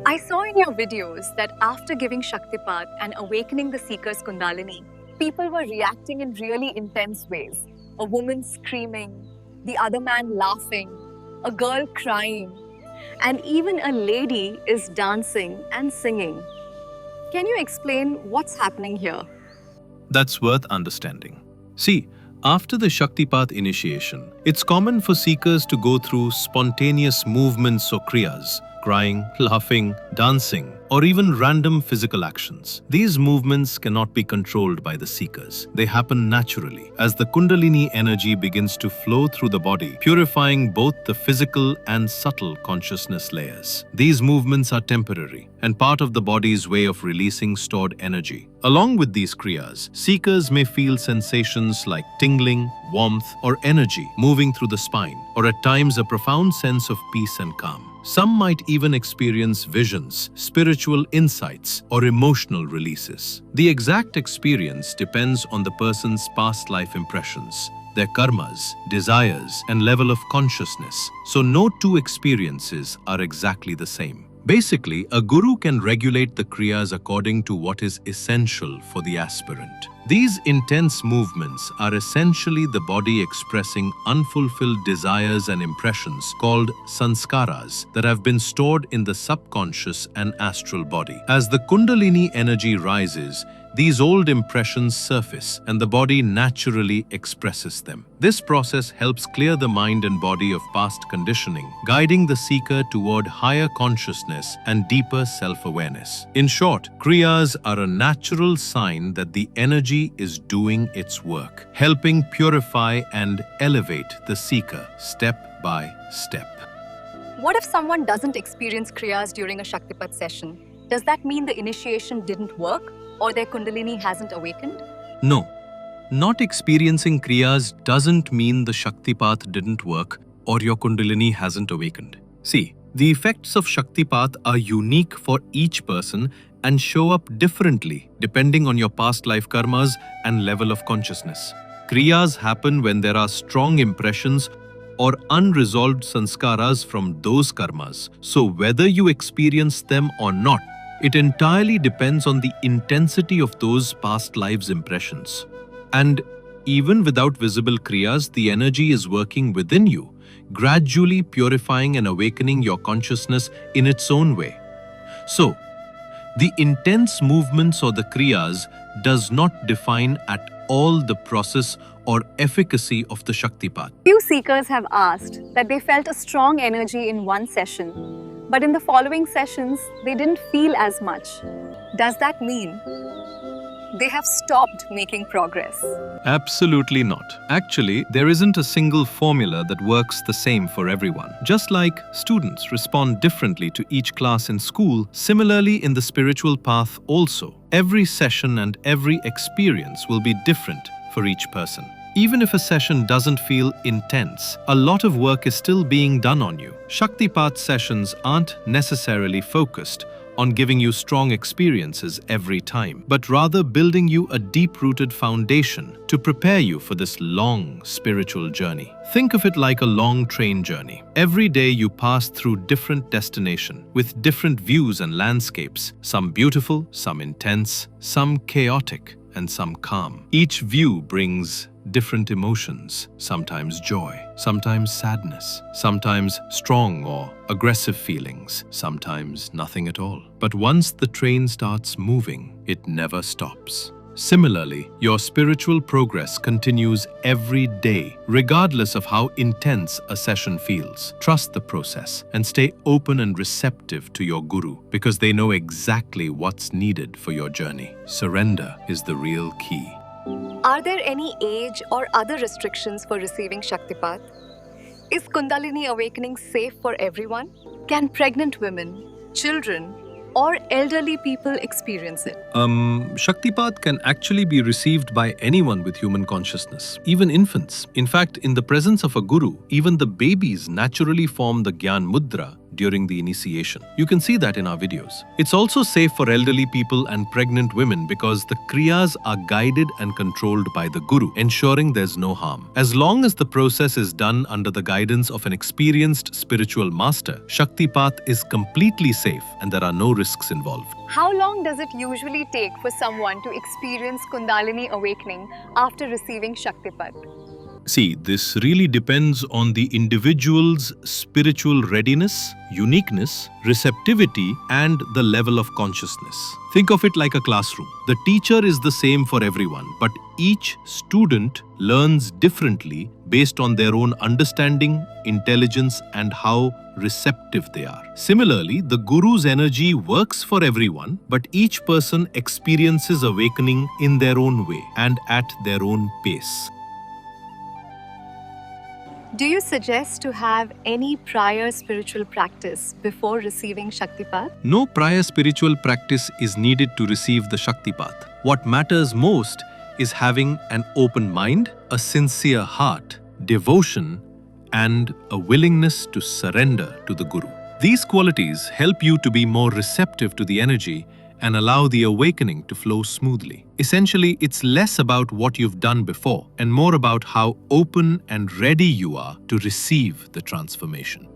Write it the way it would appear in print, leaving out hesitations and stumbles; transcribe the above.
I saw in your videos that after giving Shaktipat and awakening the seeker's Kundalini, people were reacting in really intense ways. A woman screaming, the other man laughing, a girl crying, and even a lady is dancing and singing. Can you explain what's happening here? That's worth understanding. See, after the Shaktipat initiation, it's common for seekers to go through spontaneous movements or kriyas, crying, laughing, dancing, or even random physical actions. These movements cannot be controlled by the seekers. They happen naturally as the Kundalini energy begins to flow through the body, purifying both the physical and subtle consciousness layers. These movements are temporary and part of the body's way of releasing stored energy. Along with these kriyas, seekers may feel sensations like tingling, warmth, or energy moving through the spine, or at times a profound sense of peace and calm. Some might even experience visions, spiritual insights, or emotional releases. The exact experience depends on the person's past life impressions, their karmas, desires, and level of consciousness, so no two experiences are exactly the same. Basically, a guru can regulate the kriyas according to what is essential for the aspirant. These intense movements are essentially the body expressing unfulfilled desires and impressions called sanskaras that have been stored in the subconscious and astral body. As the Kundalini energy rises, these old impressions surface and the body naturally expresses them. This process helps clear the mind and body of past conditioning, guiding the seeker toward higher consciousness and deeper self-awareness. In short, kriyas are a natural sign that the energy is doing its work, helping purify and elevate the seeker step by step. What if someone doesn't experience Kriyas during a Shaktipat session? Does that mean the initiation didn't work or their Kundalini hasn't awakened? No, not experiencing kriyas doesn't mean the Shaktipat didn't work or your Kundalini hasn't awakened. See, the effects of Shaktipat are unique for each person and show up differently depending on your past life karmas and level of consciousness. Kriyas happen when there are strong impressions or unresolved sanskaras from those karmas. So whether you experience them or not, it entirely depends on the intensity of those past lives' impressions. And even without visible kriyas, the energy is working within you, gradually purifying and awakening your consciousness in its own way. So, the intense movements or the kriyas does not define at all the process or efficacy of the Shaktipat. Few seekers have asked that they felt a strong energy in one session, but in the following sessions, they didn't feel as much. Does that mean they have stopped making progress? Absolutely not. Actually, there isn't a single formula that works the same for everyone. Just like students respond differently to each class in school, similarly in the spiritual path also. Every session and every experience will be different for each person. Even if a session doesn't feel intense, a lot of work is still being done on you. Shaktipat sessions aren't necessarily focused on giving you strong experiences every time, but rather building you a deep-rooted foundation to prepare you for this long spiritual journey. Think of it like a long train journey. Every day you pass through different destinations with different views and landscapes, some beautiful, some intense, some chaotic, and some calm. Each view brings different emotions, sometimes joy, sometimes sadness, sometimes strong or aggressive feelings, sometimes nothing at all. But once the train starts moving, it never stops. Similarly, your spiritual progress continues every day, regardless of how intense a session feels. Trust the process and stay open and receptive to your guru because they know exactly what's needed for your journey. Surrender is the real key. Are there any age or other restrictions for receiving Shaktipat? Is Kundalini awakening safe for everyone? Can pregnant women, children, or elderly people experience it? Shaktipat can actually be received by anyone with human consciousness, even infants. In fact, in the presence of a guru, even the babies naturally form the Gyan Mudra, during the initiation. You can see that in our videos. It's also safe for elderly people and pregnant women because the Kriyas are guided and controlled by the Guru, ensuring there's no harm. As long as the process is done under the guidance of an experienced spiritual master, Shaktipat is completely safe and there are no risks involved. How long does it usually take for someone to experience Kundalini awakening after receiving Shaktipat? See, this really depends on the individual's spiritual readiness, uniqueness, receptivity, and the level of consciousness. Think of it like a classroom. The teacher is the same for everyone, but each student learns differently based on their own understanding, intelligence, and how receptive they are. Similarly, the Guru's energy works for everyone, but each person experiences awakening in their own way and at their own pace. Do you suggest to have any prior spiritual practice before receiving Shaktipat? No prior spiritual practice is needed to receive the Shaktipat. What matters most is having an open mind, a sincere heart, devotion, and a willingness to surrender to the Guru. These qualities help you to be more receptive to the energy and allow the awakening to flow smoothly. Essentially, it's less about what you've done before and more about how open and ready you are to receive the transformation.